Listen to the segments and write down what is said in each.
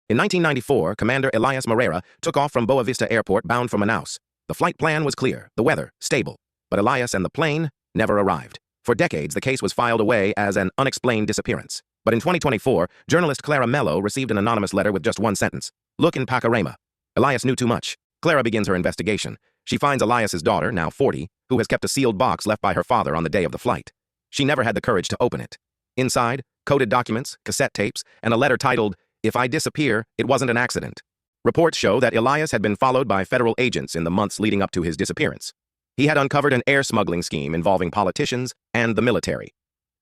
In 1994, Commander Elias Moreira took off from Boa Vista Airport bound for Manaus. The flight plan was clear, the weather stable, but Elias and the plane never arrived. For decades, the case was filed away as an unexplained disappearance. But in 2024, journalist Clara Mello received an anonymous letter with just one sentence. Look in Pacaraima. Elias knew too much. Clara begins her investigation. She finds Elias's daughter, now 40, who has kept a sealed box left by her father on the day of the flight. She never had the courage to open it. Inside, coded documents, cassette tapes, and a letter titled, "If I disappear, it wasn't an accident." Reports show that Elias had been followed by federal agents in the months leading up to his disappearance. He had uncovered an air smuggling scheme involving politicians and the military.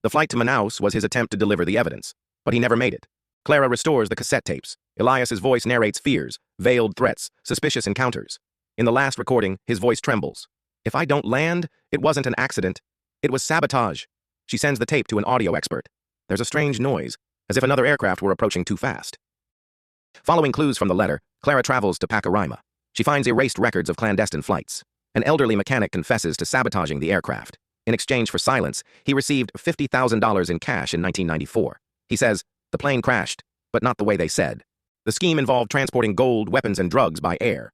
The flight to Manaus was his attempt to deliver the evidence, but he never made it. Clara restores the cassette tapes. Elias's voice narrates fears, veiled threats, suspicious encounters. In the last recording, his voice trembles. "If I don't land, it wasn't an accident. It was sabotage." She sends the tape to an audio expert. There's a strange noise, as if another aircraft were approaching too fast. Following clues from the letter, Clara travels to Pacaraima. She finds erased records of clandestine flights. An elderly mechanic confesses to sabotaging the aircraft. In exchange for silence, he received $50,000 in cash in 1994. He says, the plane crashed, but not the way they said. The scheme involved transporting gold, weapons, and drugs by air.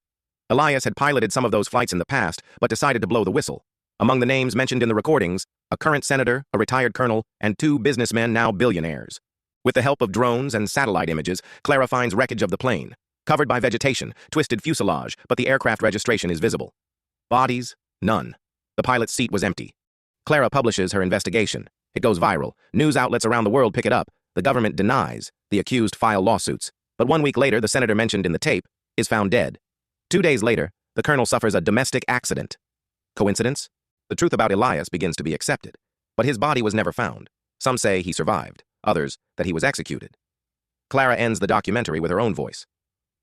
Elias had piloted some of those flights in the past, but decided to blow the whistle. Among the names mentioned in the recordings, a current senator, a retired colonel, and 2 businessmen now billionaires. With the help of drones and satellite images, Clara finds wreckage of the plane. Covered by vegetation, twisted fuselage, but the aircraft registration is visible. Bodies? None. The pilot's seat was empty. Clara publishes her investigation. It goes viral. News outlets around the world pick it up. The government denies. The accused file lawsuits. But 1 week later, the senator mentioned in the tape is found dead. 2 days later, the colonel suffers a domestic accident. Coincidence? The truth about Elias begins to be accepted. But his body was never found. Some say he survived. Others, that he was executed. Clara ends the documentary with her own voice.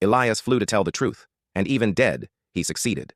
Elias flew to tell the truth, and even dead, he succeeded.